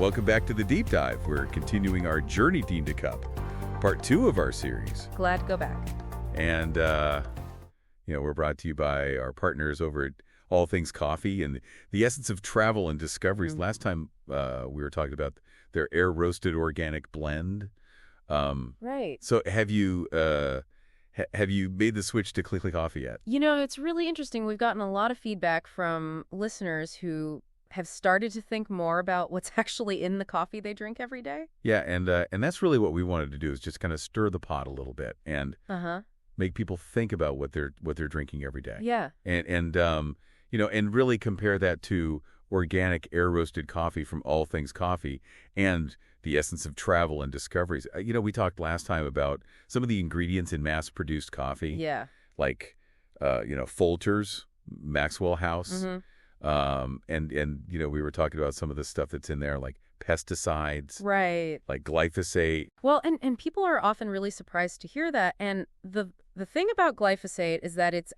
Welcome back to the Deep Dive. We're continuing our journey to the cup, part 2 of our series. Glad to go back. And, we're brought to you by our partners over at All Things Coffee and the essence of travel and discoveries. Last time we were talking about their air-roasted organic blend. Right. So have you made the switch to Click Coffee yet? It's really interesting. We've gotten a lot of feedback from listeners who have started to think more about what's actually in the coffee they drink every day. Yeah, and that's really what we wanted to do, is just kind of stir the pot a little bit and make people think about what they're drinking every day. Yeah. And really compare that to organic air-roasted coffee from All Things Coffee and the essence of travel and discoveries. We talked last time about some of the ingredients in mass-produced coffee. Yeah. Like, Folgers, Maxwell House. And we were talking about some of the stuff that's in there, like pesticides. Right. Like glyphosate. Well, and people are often really surprised to hear that. And the thing about glyphosate is that it's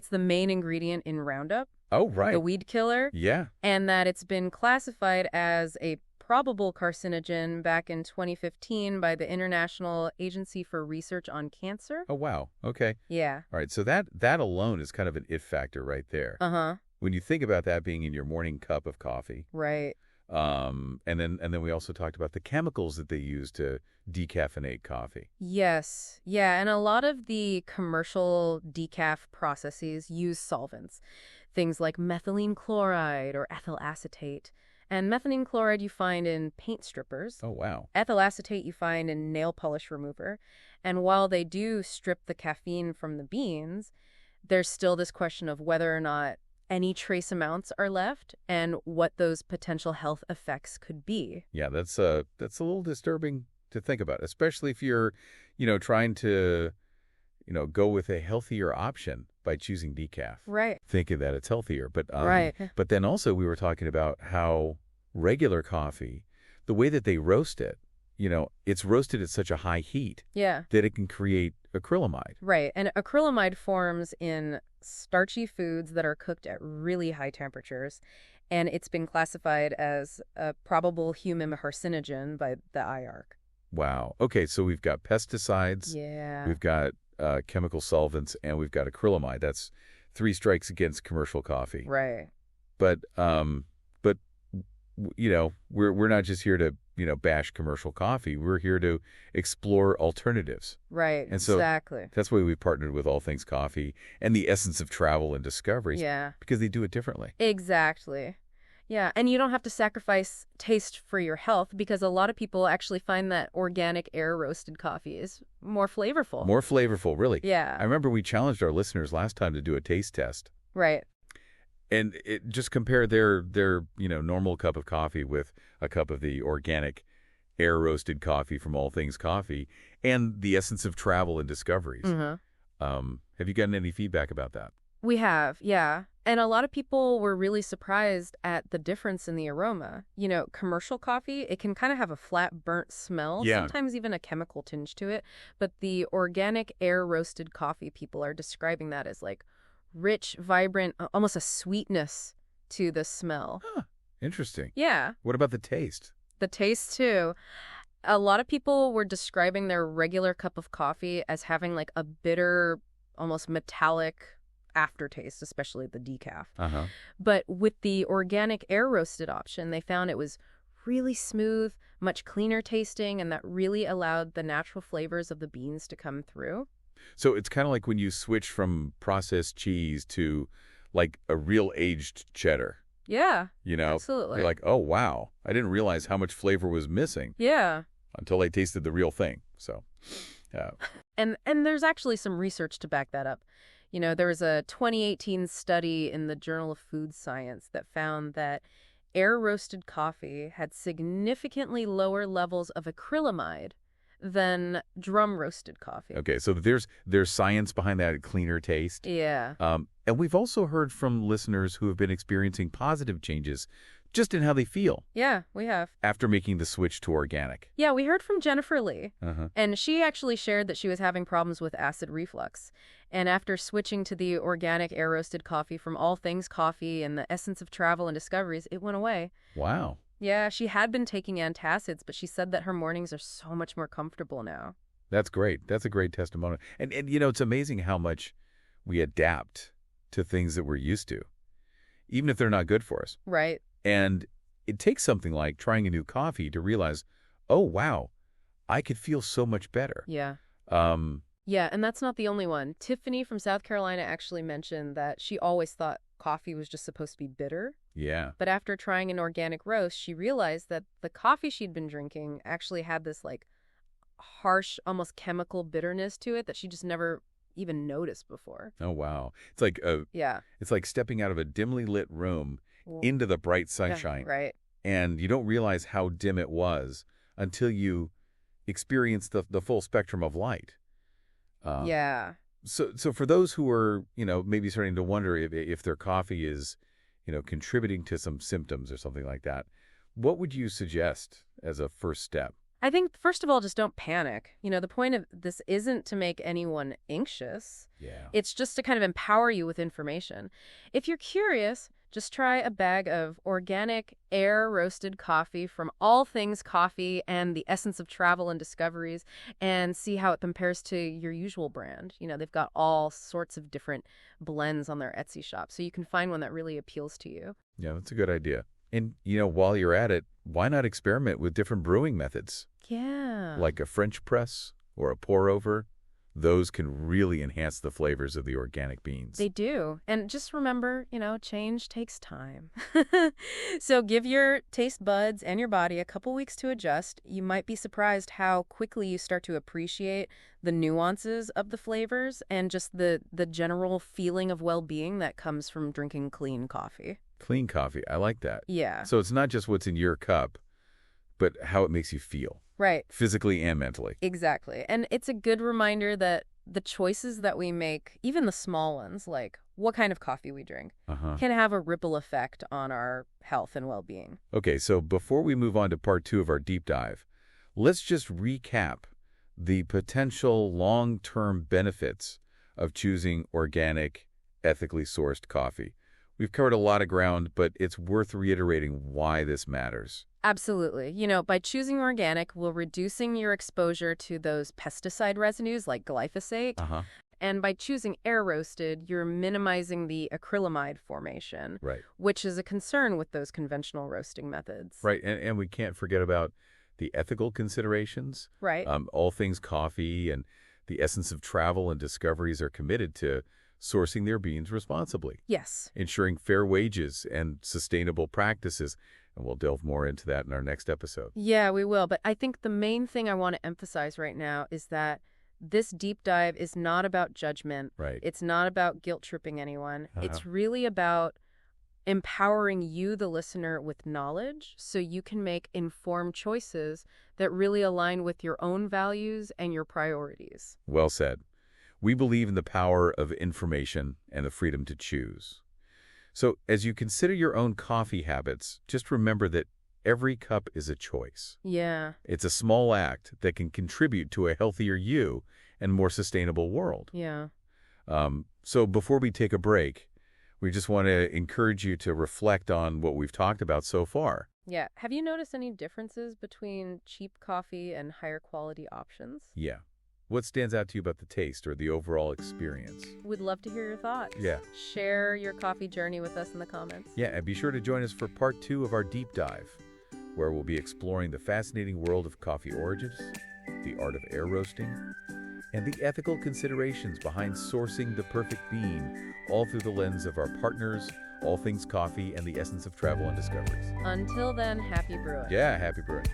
the main ingredient in Roundup. Oh, right. The weed killer. Yeah. And that it's been classified as a probable carcinogen back in 2015 by the International Agency for Research on Cancer. Oh, wow. Okay. Yeah. All right. So that alone is kind of an if factor right there. Uh-huh. When you think about that being in your morning cup of coffee. Right. And then we also talked about the chemicals that they use to decaffeinate coffee. Yes. Yeah, and a lot of the commercial decaf processes use solvents. Things like methylene chloride or ethyl acetate. And methylene chloride you find in paint strippers. Oh, wow. Ethyl acetate you find in nail polish remover. And while they do strip the caffeine from the beans, there's still this question of whether or not any trace amounts are left and what those potential health effects could be. Yeah, that's a little disturbing to think about, especially if you're, trying to, go with a healthier option by choosing decaf. Right. Thinking that it's healthier. But right. But then also we were talking about how regular coffee, the way that they roast it, it's roasted at such a high heat that it can create acrylamide. Right. And acrylamide forms in starchy foods that are cooked at really high temperatures. And it's been classified as a probable human carcinogen by the IARC. Wow. Okay, so we've got pesticides. Yeah. We've got chemical solvents, and we've got acrylamide. That's 3 strikes against commercial coffee. Right. But we're not just here to bash commercial coffee. We're here to explore alternatives. Right. And so exactly. That's why we partnered with All Things Coffee and the essence of travel and discoveries. Yeah. Because they do it differently. Exactly. Yeah, and you don't have to sacrifice taste for your health because a lot of people actually find that organic air-roasted coffee is more flavorful. More flavorful, really. Yeah. I remember we challenged our listeners last time to do a taste test. Right. And just compare their normal cup of coffee with a cup of the organic air-roasted coffee from All Things Coffee and the essence of travel and discoveries. Have you gotten any feedback about that? We have, yeah. And a lot of people were really surprised at the difference in the aroma. Commercial coffee, it can kind of have a flat, burnt smell, sometimes even a chemical tinge to it. But the organic air-roasted coffee, people are describing that as like rich, vibrant, almost a sweetness to the smell. Huh. Interesting. Yeah. What about the taste? The taste, too. A lot of people were describing their regular cup of coffee as having like a bitter, almost metallic aftertaste, especially the decaf. But with the organic air-roasted option, they found it was really smooth, much cleaner tasting, and that really allowed the natural flavors of the beans to come through. So it's kind of like when you switch from processed cheese to like a real aged cheddar. Yeah, absolutely. You're like, oh, wow, I didn't realize how much flavor was missing. Yeah. Until I tasted the real thing. So, And there's actually some research to back that up. There was a 2018 study in the Journal of Food Science that found that air-roasted coffee had significantly lower levels of acrylamide than drum-roasted coffee. Okay, so there's science behind that cleaner taste. Yeah. And we've also heard from listeners who have been experiencing positive changes just in how they feel. Yeah, we have. After making the switch to organic. Yeah, we heard from Jennifer Lee. And she actually shared that she was having problems with acid reflux. And after switching to the organic air-roasted coffee from All Things Coffee and the essence of travel and discoveries, it went away. Wow. Yeah, she had been taking antacids, but she said that her mornings are so much more comfortable now. That's great. That's a great testimonial. And you know, it's amazing how much we adapt to things that we're used to, even if they're not good for us. Right. And it takes something like trying a new coffee to realize, oh, wow, I could feel so much better. Yeah. Um, Yeah, and that's not the only one. Tiffany from South Carolina actually mentioned that she always thought coffee was just supposed to be bitter. yeah. But after trying an organic roast, she realized that the coffee she'd been drinking actually had this like harsh, almost chemical bitterness to it that she just never even noticed before. Oh, wow. Yeah. It's like stepping out of a dimly lit room into the bright sunshine. Yeah, right. And you don't realize how dim it was until you experience the full spectrum of light. Yeah. So for those who are, maybe starting to wonder if their coffee is, contributing to some symptoms or something like that, what would you suggest as a first step? I think, first of all, just don't panic. The point of this isn't to make anyone anxious. Yeah. It's just to kind of empower you with information. If you're curious, just try a bag of organic, air-roasted coffee from All Things Coffee and the Essence of Travel and Discoveries and see how it compares to your usual brand. They've got all sorts of different blends on their Etsy shop, so you can find one that really appeals to you. Yeah, that's a good idea. And, while you're at it, why not experiment with different brewing methods? Yeah. Like a French press or a pour-over. Those can really enhance the flavors of the organic beans. They do. And just remember, change takes time. So give your taste buds and your body a couple weeks to adjust. You might be surprised how quickly you start to appreciate the nuances of the flavors and just the general feeling of well-being that comes from drinking clean coffee. Clean coffee. I like that. Yeah. So it's not just what's in your cup, but how it makes you feel. Right. Physically and mentally. Exactly. And it's a good reminder that the choices that we make, even the small ones, like what kind of coffee we drink, can have a ripple effect on our health and well-being. Okay, so before we move on to part 2 of our deep dive, let's just recap the potential long-term benefits of choosing organic, ethically sourced coffee. We've covered a lot of ground, but it's worth reiterating why this matters. Absolutely. By choosing organic, we're reducing your exposure to those pesticide residues like glyphosate. And by choosing air-roasted, you're minimizing the acrylamide formation, right, which is a concern with those conventional roasting methods. Right, and we can't forget about the ethical considerations. Right. All Things Coffee and the Essence of Travel and Discoveries are committed to sourcing their beans responsibly. Yes. Ensuring fair wages and sustainable practices. And we'll delve more into that in our next episode. Yeah, we will. But I think the main thing I want to emphasize right now is that this deep dive is not about judgment. Right. It's not about guilt-tripping anyone. It's really about empowering you, the listener, with knowledge so you can make informed choices that really align with your own values and your priorities. Well said. We believe in the power of information and the freedom to choose. So as you consider your own coffee habits, just remember that every cup is a choice. Yeah. It's a small act that can contribute to a healthier you and more sustainable world. Yeah. So before we take a break, we just want to encourage you to reflect on what we've talked about so far. Yeah. Have you noticed any differences between cheap coffee and higher quality options? Yeah. What stands out to you about the taste or the overall experience? We'd love to hear your thoughts. Yeah. Share your coffee journey with us in the comments. Yeah, and be sure to join us for part 2 of our deep dive, where we'll be exploring the fascinating world of coffee origins, the art of air roasting, and the ethical considerations behind sourcing the perfect bean, all through the lens of our partners, All Things Coffee, and the Essence of Travel and Discoveries. Until then, happy brewing. Yeah, happy brewing.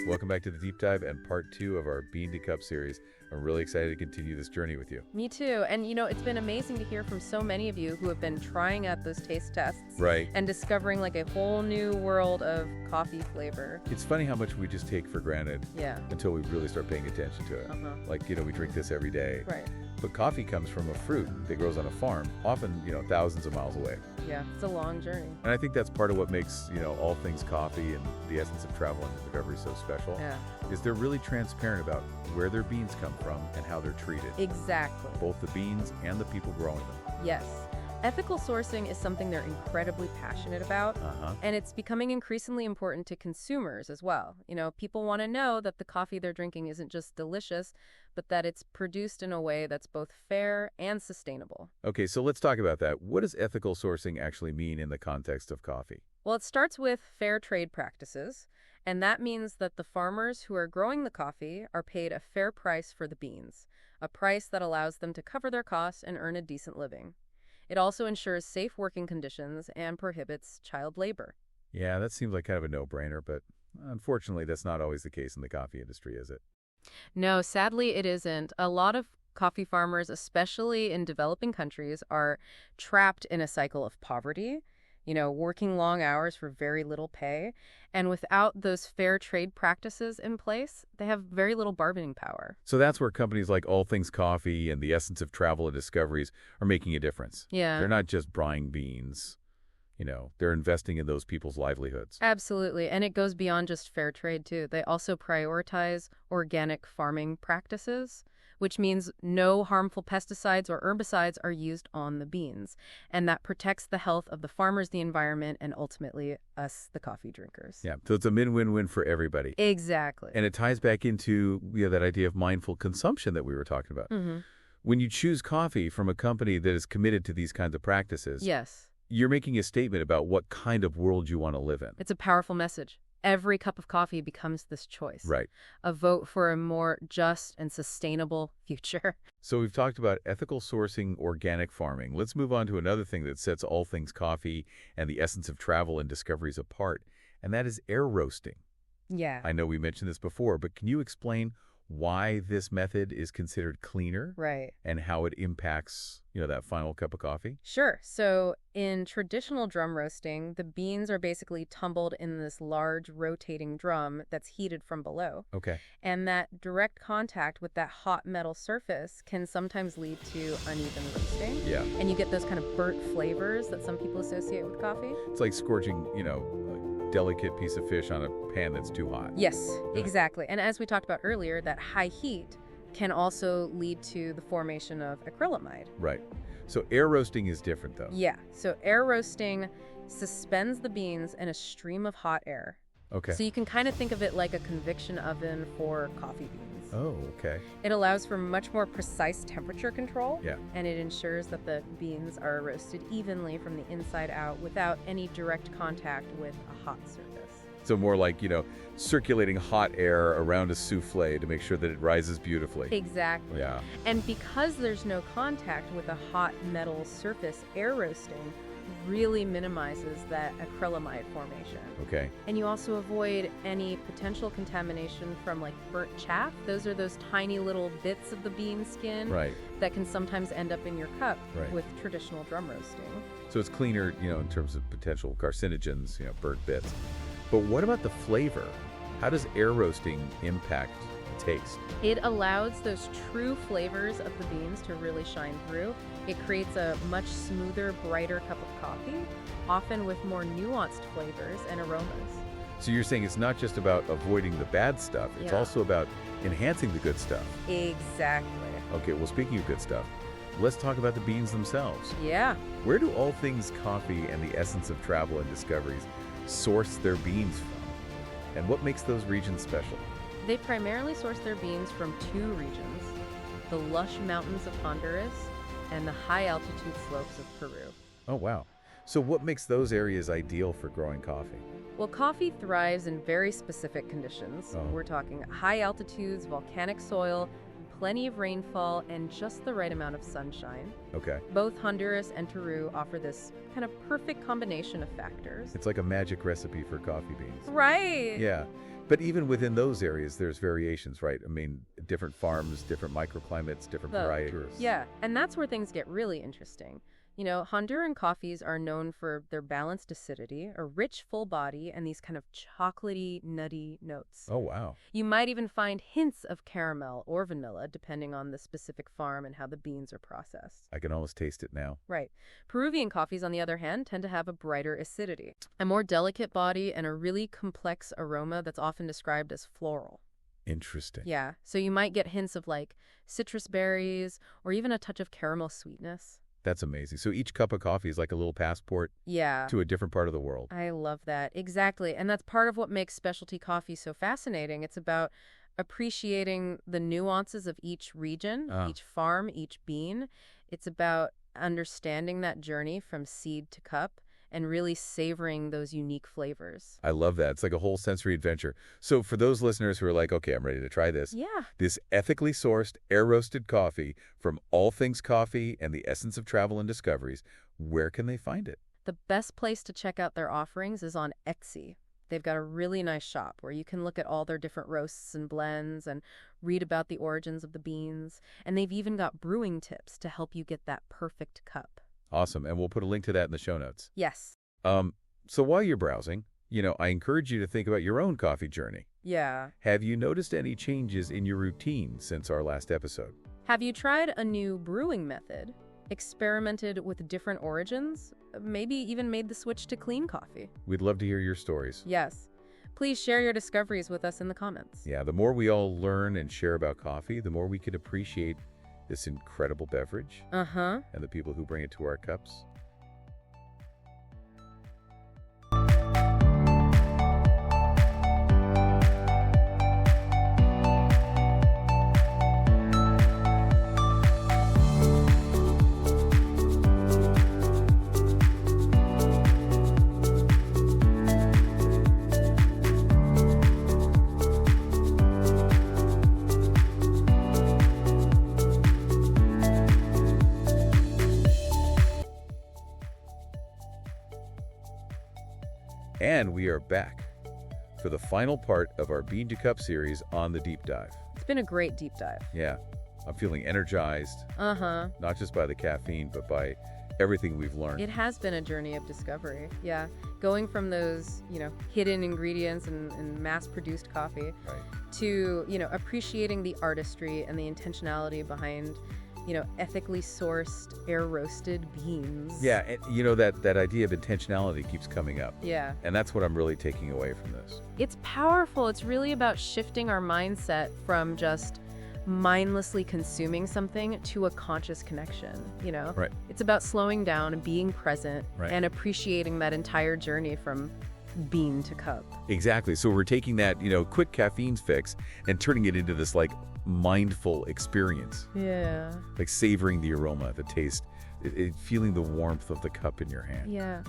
Welcome back back to the deep dive and part 2 of our Bean to Cup series. I'm really excited to continue this journey with you. Me too. And, it's been amazing to hear from so many of you who have been trying out those taste tests. Right. And discovering like a whole new world of coffee flavor. It's funny how much we just take for granted until we really start paying attention to it. Like, we drink this every day. Right. But coffee comes from a fruit that grows on a farm, often, thousands of miles away. Yeah, it's a long journey. And I think that's part of what makes, all things coffee and the essence of travel and discovery so special. Yeah. Is they're really transparent about where their beans come from and how they're treated. Exactly. Both the beans and the people growing them. Yes. Ethical sourcing is something they're incredibly passionate about, and it's becoming increasingly important to consumers as well. People want to know that the coffee they're drinking isn't just delicious, but that it's produced in a way that's both fair and sustainable. Okay, so let's talk about that. What does ethical sourcing actually mean in the context of coffee? Well, it starts with fair trade practices, and that means that the farmers who are growing the coffee are paid a fair price for the beans, a price that allows them to cover their costs and earn a decent living. It also ensures safe working conditions and prohibits child labor. Yeah, that seems like kind of a no-brainer, but unfortunately, that's not always the case in the coffee industry, is it? No, sadly, it isn't. A lot of coffee farmers, especially in developing countries, are trapped in a cycle of poverty, working long hours for very little pay. And without those fair trade practices in place, they have very little bargaining power. So that's where companies like All Things Coffee and the Essence of Travel and Discoveries are making a difference. Yeah. They're not just buying beans. They're investing in those people's livelihoods. Absolutely. And it goes beyond just fair trade, too. They also prioritize organic farming practices, which means no harmful pesticides or herbicides are used on the beans. And that protects the health of the farmers, the environment, and ultimately us, the coffee drinkers. Yeah, so it's a win-win-win for everybody. Exactly. And it ties back into that idea of mindful consumption that we were talking about. When you choose coffee from a company that is committed to these kinds of practices, yes, you're making a statement about what kind of world you want to live in. It's a powerful message. Every cup of coffee becomes this choice. Right. A vote for a more just and sustainable future. So we've talked about ethical sourcing, organic farming. Let's move on to another thing that sets All Things Coffee and the Essence of Travel and Discoveries apart, and that is air roasting. Yeah. I know we mentioned this before, but can you explain why this method is considered cleaner? Right. And how it impacts, that final cup of coffee? Sure. So in traditional drum roasting, the beans are basically tumbled in this large rotating drum that's heated from below. Okay. And that direct contact with that hot metal surface can sometimes lead to uneven roasting. Yeah. And you get those kind of burnt flavors that some people associate with coffee. It's like scorching, a delicate piece of fish on a pan that's too hot. Yes, exactly. And as we talked about earlier, that high heat can also lead to the formation of acrylamide. Right. So air roasting is different, though. Yeah. So air roasting suspends the beans in a stream of hot air. Okay. So you can kind of think of it like a convection oven for coffee beans. Oh, okay. It allows for much more precise temperature control. Yeah. And it ensures that the beans are roasted evenly from the inside out without any direct contact with a hot surface. So more like, circulating hot air around a souffle to make sure that it rises beautifully. Exactly. Yeah. And because there's no contact with a hot metal surface, air roasting really minimizes that acrylamide formation. Okay. And you also avoid any potential contamination from like burnt chaff. Those are those tiny little bits of the bean skin that can sometimes end up in your cup with traditional drum roasting. So it's cleaner, in terms of potential carcinogens, burnt bits. But what about the flavor? How does air roasting impact the taste? It allows those true flavors of the beans to really shine through. It creates a much smoother, brighter cup of coffee, often with more nuanced flavors and aromas. So you're saying it's not just about avoiding the bad stuff, it's also about enhancing the good stuff. Exactly. Okay, well, speaking of good stuff, let's talk about the beans themselves. Yeah. Where do All Things Coffee and the Essence of Travel and Discoveries source their beans from? And what makes those regions special? They primarily source their beans from two regions, the lush mountains of Honduras and the high-altitude slopes of Peru. Oh, wow. So what makes those areas ideal for growing coffee? Well, coffee thrives in very specific conditions. We're talking high altitudes, volcanic soil, plenty of rainfall, and just the right amount of sunshine. Okay. Both Honduras and Peru offer this kind of perfect combination of factors. It's like a magic recipe for coffee beans. Right. Yeah. But even within those areas, there's variations, right? I mean, different farms, different microclimates, different varieties. Yeah, and that's where things get really interesting. Honduran coffees are known for their balanced acidity, a rich, full body, and these kind of chocolatey, nutty notes. Oh, wow. You might even find hints of caramel or vanilla, depending on the specific farm and how the beans are processed. I can almost taste it now. Right. Peruvian coffees, on the other hand, tend to have a brighter acidity, a more delicate body, and a really complex aroma that's often described as floral. Interesting. Yeah, so you might get hints of like citrus berries or even a touch of caramel sweetness. That's amazing. So each cup of coffee is like a little passport to a different part of the world. I love that. Exactly. And that's part of what makes specialty coffee so fascinating. It's about appreciating the nuances of each region, each farm, each bean. It's about understanding that journey from seed to cup and really savoring those unique flavors. I love that. It's like a whole sensory adventure. So for those listeners who are like, okay, I'm ready to try this. Yeah. This ethically sourced, air-roasted coffee from All Things Coffee and the Essence of Travel and Discoveries, where can they find it? The best place to check out their offerings is on Etsy. They've got a really nice shop where you can look at all their different roasts and blends and read about the origins of the beans. And they've even got brewing tips to help you get that perfect cup. Awesome. And we'll put a link to that in the show notes. Yes. So while you're browsing, I encourage you to think about your own coffee journey. Yeah. Have you noticed any changes in your routine since our last episode? Have you tried a new brewing method? Experimented with different origins? Maybe even made the switch to clean coffee? We'd love to hear your stories. Yes. Please share your discoveries with us in the comments. Yeah, the more we all learn and share about coffee, the more we can appreciate this incredible beverage and the people who bring it to our cups. And we are back for the final part of our Bean to Cup series on the deep dive. It's been a great deep dive. Yeah, I'm feeling energized. Not just by the caffeine, but by everything we've learned. It has been a journey of discovery. Yeah, going from those, hidden ingredients and mass-produced coffee to, appreciating the artistry and the intentionality behind ethically sourced, air-roasted beans. Yeah, and that idea of intentionality keeps coming up. Yeah. And that's what I'm really taking away from this. It's powerful. It's really about shifting our mindset from just mindlessly consuming something to a conscious connection, Right. It's about slowing down and being present Right. and appreciating that entire journey from bean to cup. Exactly. So we're taking that, quick caffeine fix and turning it into this, mindful experience. Yeah. Like savoring the aroma, the taste, feeling the warmth of the cup in your hand. Yeah.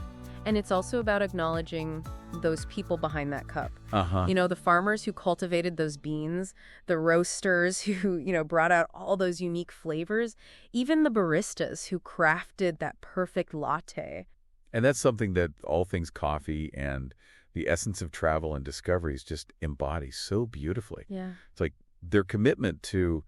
And it's also about acknowledging those people behind that cup. The farmers who cultivated those beans, the roasters who, brought out all those unique flavors, even the baristas who crafted that perfect latte. And that's something that All Things Coffee and the Essence of Travel and Discoveries just embody so beautifully. Yeah. It's like their commitment to,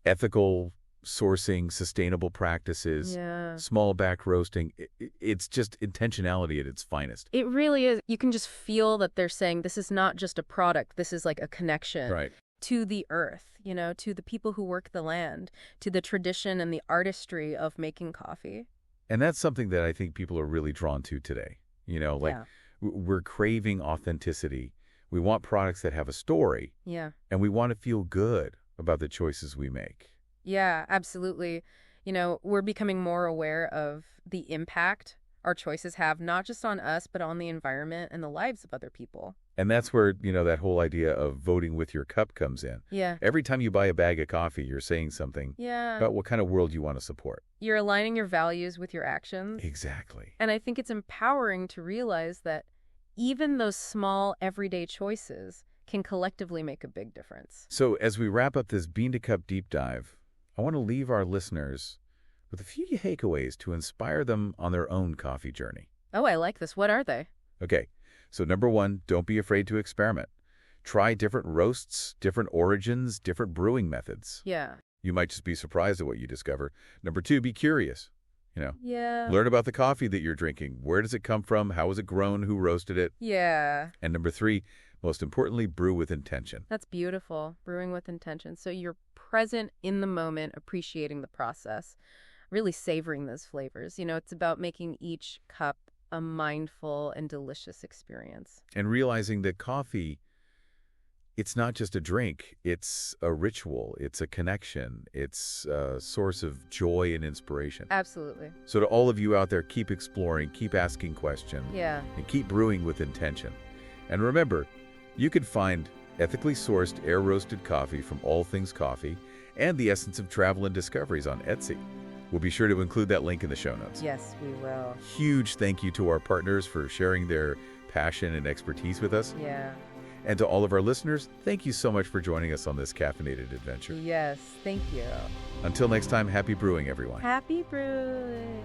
ethical sourcing, sustainable practices, small back roasting. It's just intentionality at its finest. It really is. You can just feel that they're saying this is not just a product. This is like a connection to the earth, to the people who work the land, to the tradition and the artistry of making coffee. And that's something that I think people are really drawn to today. We're craving authenticity. We want products that have a story. Yeah. And we want to feel good about the choices we make. Yeah, absolutely. We're becoming more aware of the impact our choices have, not just on us, but on the environment and the lives of other people. And that's where, that whole idea of voting with your cup comes in. Yeah. Every time you buy a bag of coffee, you're saying something about what kind of world you want to support. You're aligning your values with your actions. Exactly. And I think it's empowering to realize that even those small, everyday choices can collectively make a big difference. So as we wrap up this Bean to Cup deep dive, I want to leave our listeners with a few takeaways to inspire them on their own coffee journey. Oh, I like this. What are they? Okay. So number one, don't be afraid to experiment. Try different roasts, different origins, different brewing methods. Yeah. You might just be surprised at what you discover. Number two, be curious. Yeah. Learn about the coffee that you're drinking. Where does it come from? How was it grown? Who roasted it? Yeah. And number three, most importantly, brew with intention. That's beautiful. Brewing with intention. So you're present in the moment, appreciating the process, really savoring those flavors. It's about making each cup a mindful and delicious experience. And realizing that coffee, it's not just a drink. It's a ritual. It's a connection. It's a source of joy and inspiration. Absolutely. So to all of you out there, keep exploring, keep asking questions, Yeah. and keep brewing with intention. And remember, you can find ethically sourced air-roasted coffee from All Things Coffee and the Essence of Travel and Discoveries on Etsy. We'll be sure to include that link in the show notes. Yes, we will. Huge thank you to our partners for sharing their passion and expertise with us. Yeah. And to all of our listeners, thank you so much for joining us on this caffeinated adventure. Yes, thank you. Until next time, happy brewing, everyone. Happy brewing.